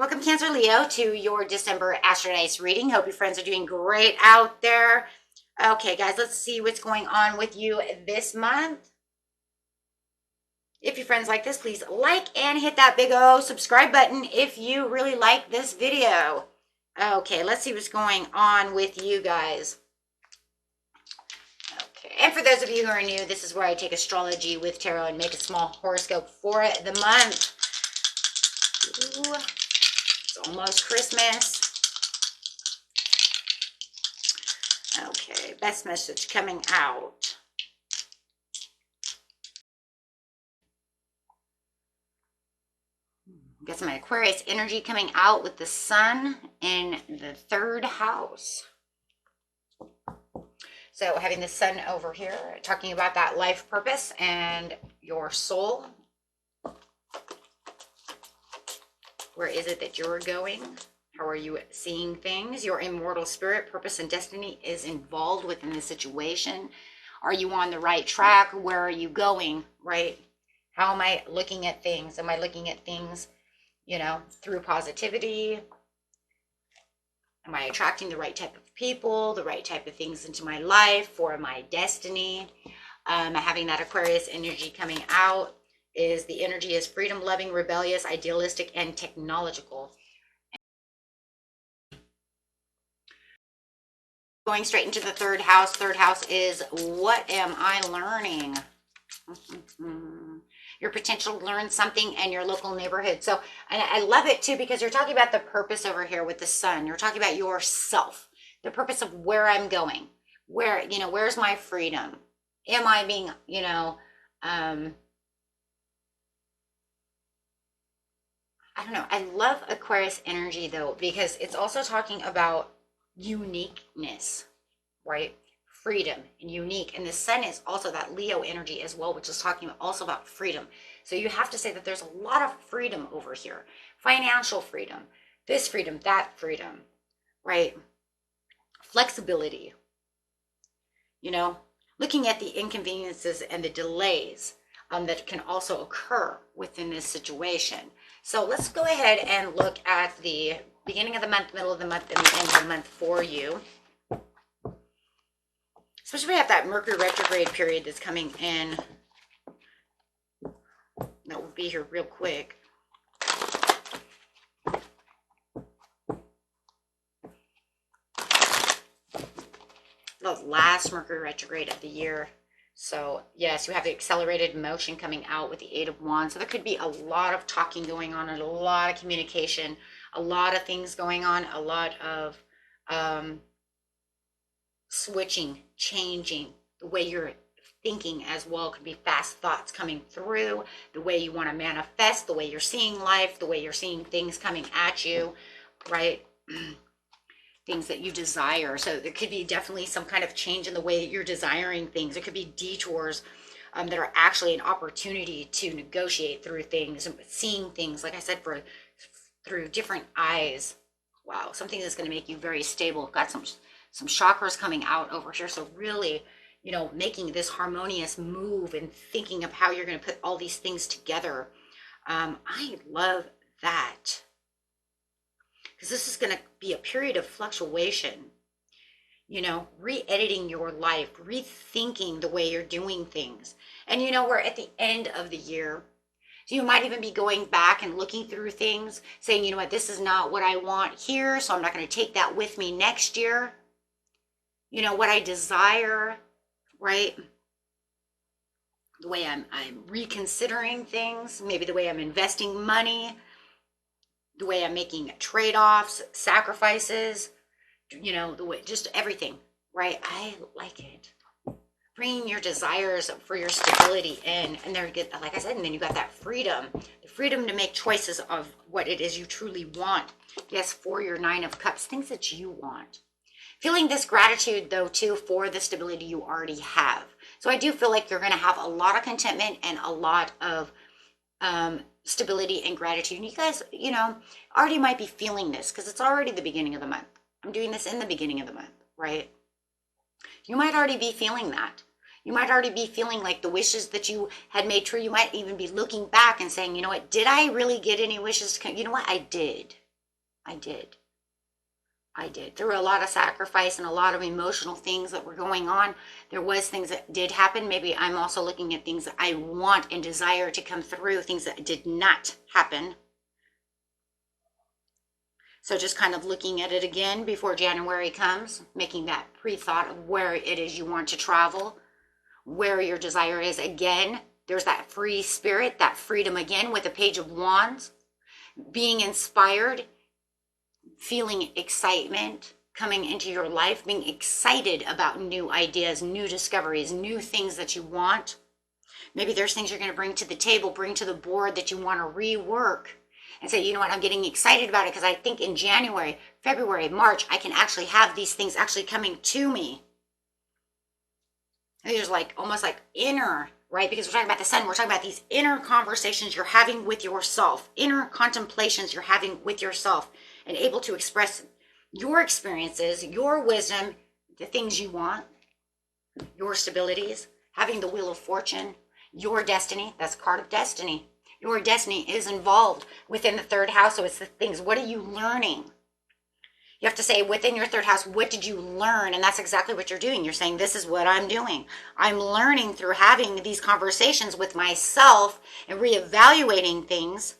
Welcome, Cancer Leo, to your December Astro Dice reading. Hope your friends are doing great out there. Okay, guys, let's see what's going on with you this month. If your friends like this, please like and hit that big O subscribe button if you really like this video. Okay, let's see what's going on with you guys. Okay, and for those of you who are new, this is where I take astrology with tarot and make a small horoscope for the month. Ooh. It's almost Christmas. Okay, best message coming out. Got some Aquarius energy coming out with the sun in the third house. So having the sun over here, talking about that life purpose and your soul. Where is it that you're going? How are you seeing things? Your immortal spirit, purpose, and destiny is involved within the situation. Are you on the right track? Where are you going, right? How am I looking at things? Am I looking at things, you know, through positivity? Am I attracting the right type of people, the right type of things into my life for my destiny? Having that Aquarius energy coming out. Is the energy is freedom loving, rebellious, idealistic, and technological. Going straight into the third house. Third house is what am I learning? Your potential to learn something in your local neighborhood. So, and I love it too, because you're talking about the purpose over here with the sun. You're talking about yourself, the purpose of where I'm going, where, you know, where's my freedom? Am I being, you know, I don't know. I love Aquarius energy though, because it's also talking about uniqueness, right? Freedom and unique. And the sun is also that Leo energy as well, which is talking also about freedom. So you have to say that there's a lot of freedom over here. Financial freedom, this freedom, that freedom, right? Flexibility, you know, looking at the inconveniences and the delays that can also occur within this situation. So let's go ahead and look at the beginning of the month, middle of the month, and the end of the month for you. Especially if we have that Mercury retrograde period that's coming in. That will be here real quick. The last Mercury retrograde of the year. So yes, you have the accelerated motion coming out with the Eight of Wands. So there could be a lot of talking going on and a lot of communication, a lot of things going on, a lot of switching, changing the way you're thinking as well. Could be fast thoughts coming through, the way you want to manifest, the way you're seeing life, the way you're seeing things coming at you, right? Things that you desire. So there could be definitely some kind of change in the way that you're desiring things. It could be detours that are actually an opportunity to negotiate through things and seeing things, like I said, through different eyes. Wow, something that's going to make you very stable. Got some chakras coming out over here. So really, you know, making this harmonious move and thinking of how you're going to put all these things together. I love that. Because this is going to be a period of fluctuation, you know, re-editing your life, rethinking the way you're doing things. And, you know, we're at the end of the year. So you might even be going back and looking through things, saying, you know what, this is not what I want here, so I'm not going to take that with me next year. You know, what I desire, right? The way I'm reconsidering things, maybe the way I'm investing money, the way I'm making trade-offs, sacrifices, you know, the way, just everything, right? I like it. Bringing your desires for your stability in, and there, like I said, and then you got that freedom, the freedom to make choices of what it is you truly want. Yes, for your Nine of Cups, things that you want. Feeling this gratitude though too for the stability you already have. So I do feel like you're going to have a lot of contentment and a lot of stability and gratitude. And you guys, you know, already might be feeling this because it's already the beginning of the month. I'm doing this in the beginning of the month, right? You might already be feeling that. You might already be feeling like the wishes that you had made true. You might even be looking back and saying, you know what, did I really get any wishes? You know what, I did. I did. I did. Through a lot of sacrifice and a lot of emotional things that were going on, there was things that did happen. Maybe I'm also looking at things that I want and desire to come through, things that did not happen. So just kind of looking at it again before January comes, making that pre-thought of where it is you want to travel, where your desire is. Again, there's that free spirit, that freedom again with the Page of Wands, being inspired, feeling excitement coming into your life, being excited about new ideas, new discoveries, new things that you want. Maybe there's things you're going to bring to the table, bring to the board that you want to rework and say, you know what, I'm getting excited about it because I think in January, February, March, I can actually have these things actually coming to me. And there's like almost like inner, right? Because we're talking about the sun, we're talking about these inner conversations you're having with yourself, inner contemplations you're having with yourself, and able to express your experiences, your wisdom, the things you want, your stabilities, having the Wheel of Fortune, your destiny. That's card of destiny. Your destiny is involved within the third house. So it's the things, what are you learning? You have to say within your third house, what did you learn? And that's exactly what you're doing. You're saying, this is what I'm doing. I'm learning through having these conversations with myself and reevaluating things,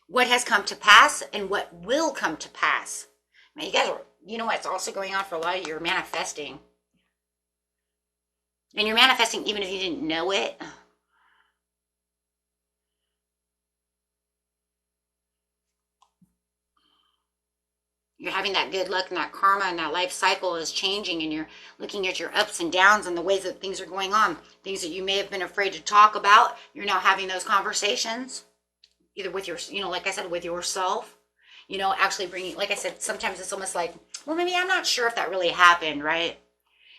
what has come to pass and what will come to pass. Now, you guys are, you know what's also going on for a lot of you? You're manifesting. And you're manifesting even if you didn't know it. You're having that good luck and that karma and that life cycle is changing, and you're looking at your ups and downs and the ways that things are going on. Things that you may have been afraid to talk about, you're now having those conversations. Either with your, you know, like I said, with yourself, you know, actually bringing, like I said, sometimes it's almost like, well, maybe I'm not sure if that really happened, right?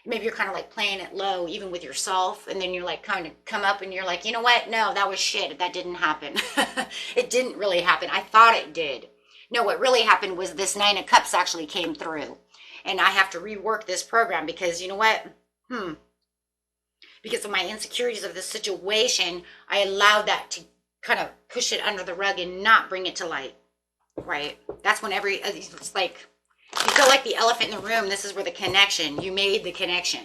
Maybe you're kind of like playing it low, even with yourself. And then you're like kind of come up and you're like, you know what? No, that was shit. That didn't happen. It didn't really happen. I thought it did. No, what really happened was this 9 of Cups actually came through. And I have to rework this program because you know what? Because of my insecurities of the situation, I allowed that to kind of push it under the rug and not bring it to light, right? That's when it's like, you feel like the elephant in the room. This is where the connection, you made the connection.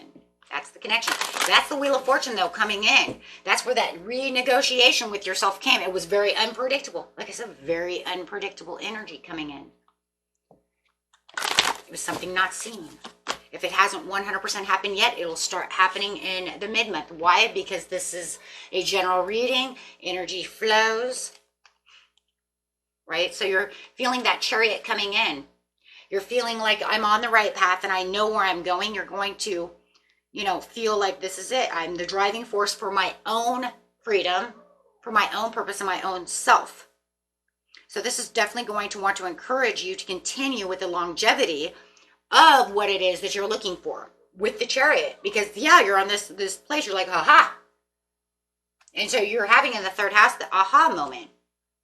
That's the connection. That's the Wheel of Fortune though coming in. That's where that renegotiation with yourself came. It was very unpredictable. Like I said, very unpredictable energy coming in. It was something not seen. If it hasn't 100% happened yet, it'll start happening in the mid-month. Why? Because this is a general reading. Energy flows, right? So you're feeling that Chariot coming in. You're feeling like I'm on the right path and I know where I'm going. You're going to, you know, feel like this is it. I'm the driving force for my own freedom, for my own purpose and my own self. So this is definitely going to want to encourage you to continue with the longevity of what it is that you're looking for with the Chariot, because yeah, you're on this place, you're like, aha. And so you're having in the third house, the aha moment,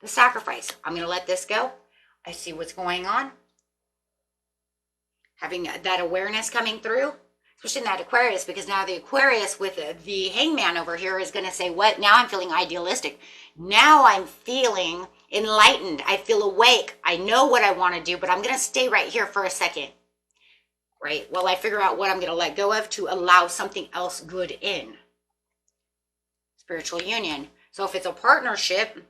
the sacrifice. I'm going to let this go. I see what's going on. Having that awareness coming through, especially in that Aquarius, because now the Aquarius with the Hangman over here is going to say, what? Now I'm feeling idealistic. Now I'm feeling enlightened. I feel awake. I know what I want to do, but I'm going to stay right here for a second. Right? While I figure out what I'm going to let go of to allow something else good in. Spiritual union. So if it's a partnership,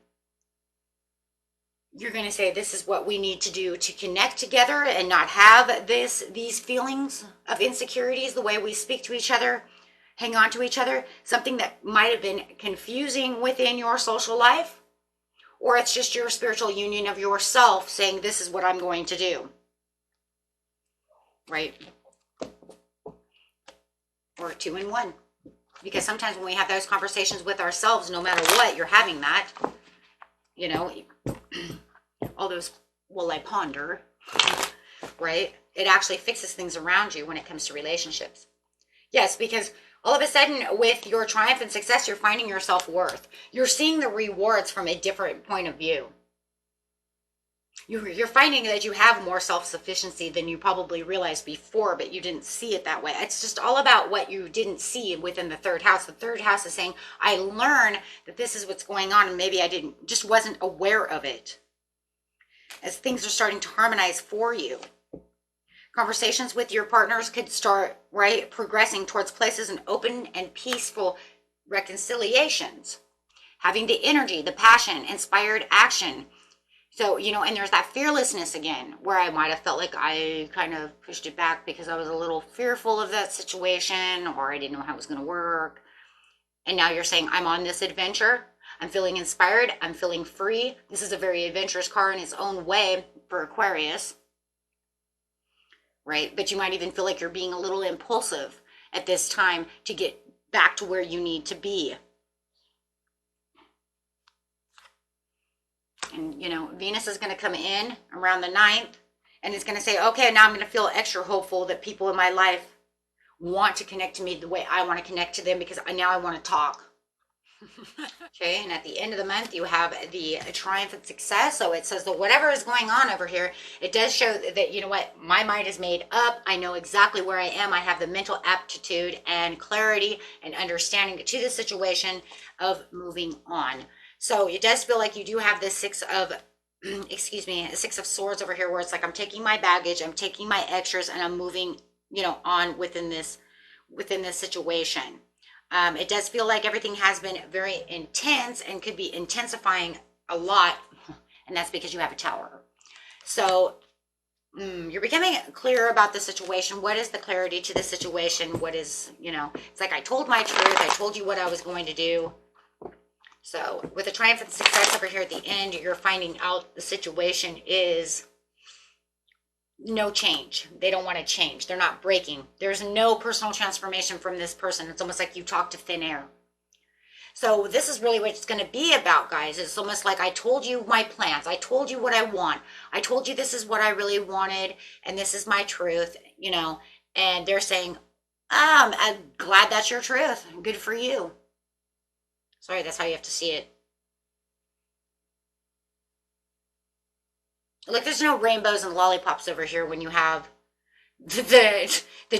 you're going to say, this is what we need to do to connect together and not have these feelings of insecurities, the way we speak to each other, hang on to each other, something that might have been confusing within your social life, or it's just your spiritual union of yourself saying, this is what I'm going to do. Right? Or 2 in 1. Because sometimes when we have those conversations with ourselves, no matter what, you're having that, you know, all those, will I ponder, right? It actually fixes things around you when it comes to relationships. Yes, because all of a sudden with your triumph and success, you're finding your self-worth. You're seeing the rewards from a different point of view. You're finding that you have more self-sufficiency than you probably realized before, but you didn't see it that way. It's just all about what you didn't see within the third house. The third house is saying, I learn that this is what's going on, and maybe I just wasn't aware of it. as things are starting to harmonize for you. Conversations with your partners could start, right, progressing towards places and open and peaceful reconciliations. Having the energy, the passion, inspired action. So, you know, and there's that fearlessness again, where I might have felt like I kind of pushed it back because I was a little fearful of that situation, or I didn't know how it was going to work. And now you're saying, I'm on this adventure. I'm feeling inspired. I'm feeling free. This is a very adventurous card in its own way for Aquarius, right? But you might even feel like you're being a little impulsive at this time to get back to where you need to be. And, you know, Venus is going to come in around the 9th, and it's going to say, okay, now I'm going to feel extra hopeful that people in my life want to connect to me the way I want to connect to them, because now I want to talk. Okay, and at the end of the month, you have the triumph and success. So it says that whatever is going on over here, it does show that, you know what, my mind is made up. I know exactly where I am. I have the mental aptitude and clarity and understanding to the situation of moving on. So it does feel like you do have this 6 of, excuse me, 6 of Swords over here, where it's like, I'm taking my baggage, I'm taking my extras, and I'm moving, you know, on within this situation. It does feel like everything has been very intense and could be intensifying a lot, and that's because you have a Tower. So you're becoming clear about the situation. What is the clarity to the situation? What is, you know, it's like, I told my truth. I told you what I was going to do. So with the triumph and success over here at the end, you're finding out the situation is no change. They don't want to change. They're not breaking. There's no personal transformation from this person. It's almost like you talk to thin air. So this is really what it's going to be about, guys. It's almost like, I told you my plans. I told you what I want. I told you this is what I really wanted, and this is my truth, you know. And they're saying, I'm glad that's your truth. Good for you. Sorry, that's how you have to see it. Look, there's no rainbows and lollipops over here when you have the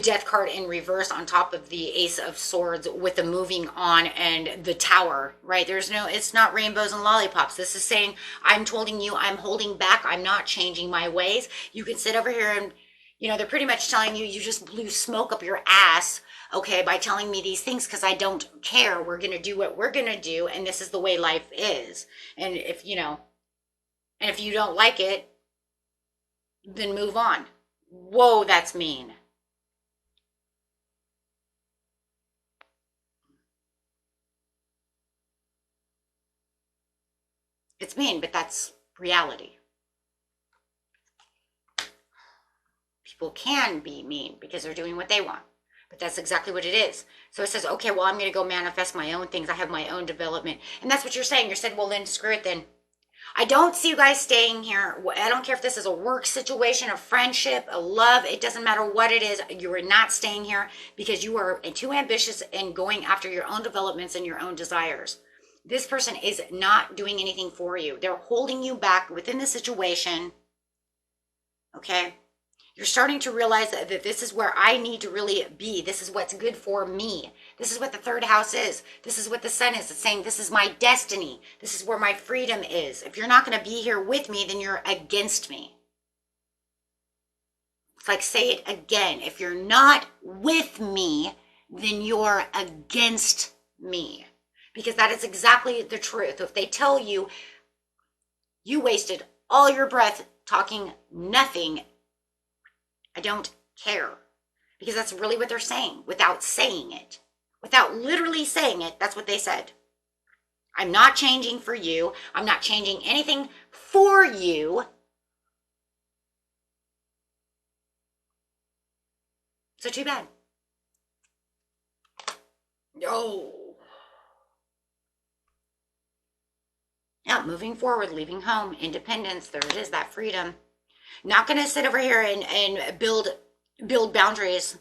Death card in reverse on top of the Ace of Swords with the moving on and the Tower, right? There's no, it's not rainbows and lollipops. This is saying, I'm telling you, I'm holding back. I'm not changing my ways. You can sit over here and, you know, they're pretty much telling you, you just blew smoke up your ass, okay, by telling me these things, because I don't care. We're going to do what we're going to do, and this is the way life is. And if, you know, and if you don't like it, then move on. Whoa, that's mean. It's mean, but that's reality. People can be mean because they're doing what they want, but that's exactly what it is. So it says, okay, well, I'm going to go manifest my own things. I have my own development. And that's what you're saying. You're saying, well, then screw it then. I don't see you guys staying here. I don't care if this is a work situation, a friendship, a love. It doesn't matter what it is. You are not staying here because you are too ambitious and going after your own developments and your own desires. This person is not doing anything for you. They're holding you back within the situation. Okay? You're starting to realize that this is where I need to really be. This is what's good for me. This is what the 3rd house is. This is what the Sun is. It's saying this is my destiny. This is where my freedom is. If you're not going to be here with me, then you're against me. It's like, say it again. If you're not with me, then you're against me. Because that is exactly the truth. If they tell you, you wasted all your breath talking nothing, I don't care, because that's really what they're saying without saying it. Without literally saying it, that's what they said. I'm not changing for you. I'm not changing anything for you. So too bad. No. Yeah, moving forward, leaving home, independence, there it is, that freedom. Not going to sit over here and build boundaries.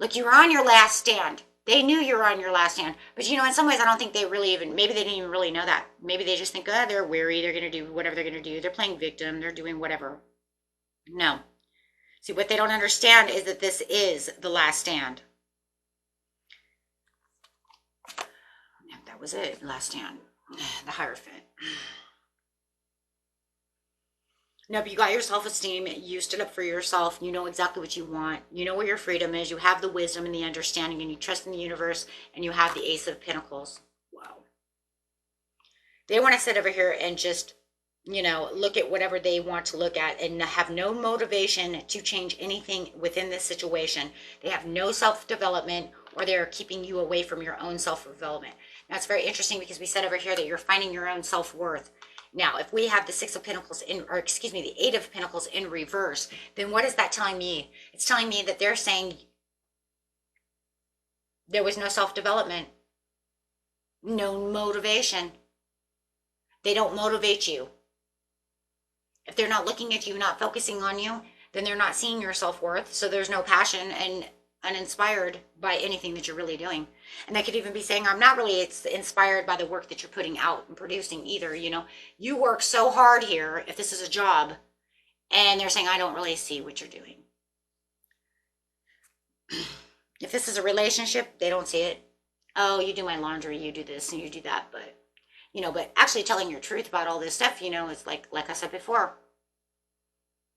Look, you were on your last stand. They knew you were on your last stand. But, you know, in some ways, I don't think they really even, maybe they didn't even really know that. Maybe they just think, oh, they're weary. They're going to do whatever they're going to do. They're playing victim. They're doing whatever. No. See, what they don't understand is that this is the last stand. That was it, last stand. The Hierophant. Nope, you got your self-esteem. You stood up for yourself. You know exactly what you want. You know where your freedom is. You have the wisdom and the understanding, and you trust in the universe, and you have the Ace of Pentacles. Wow. They want to sit over here and just, look at whatever they want to look at and have no motivation to change anything within this situation. They have no self-development, or they're keeping you away from your own self-development. Now, it's very interesting because we said over here that you're finding your own self-worth. Now, if we have the Six of Pentacles the Eight of Pentacles in reverse, then what is that telling me? It's telling me that they're saying there was no self-development, no motivation. They don't motivate you. If they're not looking at you, not focusing on you, then they're not seeing your self-worth. So there's no passion and uninspired by anything that you're really doing. And they could even be saying, I'm not really inspired by the work that you're putting out and producing either. You work so hard here, if this is a job, and they're saying, I don't really see what you're doing. If this is a relationship, they don't see it. Oh, you do my laundry, you do this and you do that, but actually telling your truth about all this stuff, it's like I said before,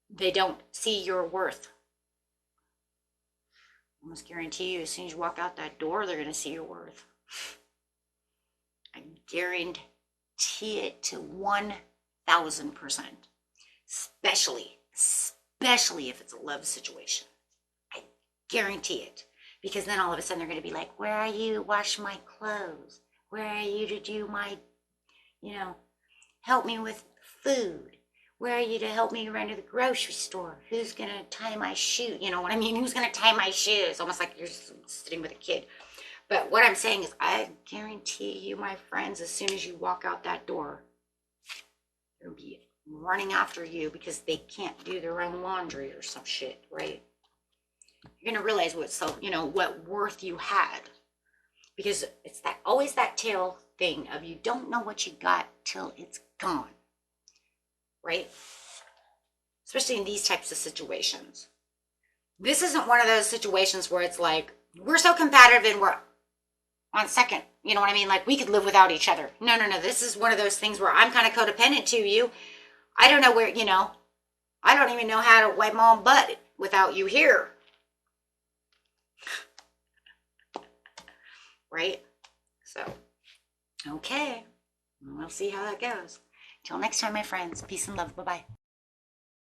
they don't see your worth. I almost guarantee you, as soon as you walk out that door, they're going to see your worth. I guarantee it to 1,000%. Especially if it's a love situation. I guarantee it. Because then all of a sudden they're going to be like, where are you to wash my clothes? Where are you to do my help me with food? Where are you to help me run to the grocery store? Who's going to tie my shoe? You know what I mean? Who's going to tie my shoes? Almost like you're sitting with a kid. But what I'm saying is, I guarantee you, my friends, as soon as you walk out that door, they'll be running after you because they can't do their own laundry or some shit, right? You're going to realize what worth you had. Because it's always that tail thing of you don't know what you got till it's gone, right? Especially in these types of situations. This isn't one of those situations where it's like, we're so competitive and we're on second, you know what I mean? Like, we could live without each other. No. This is one of those things where I'm kind of codependent to you. I don't know where, I don't even know how to wipe my own butt without you here. Right? So, okay. We'll see how that goes. Till next time, my friends. Peace and love. Bye-bye.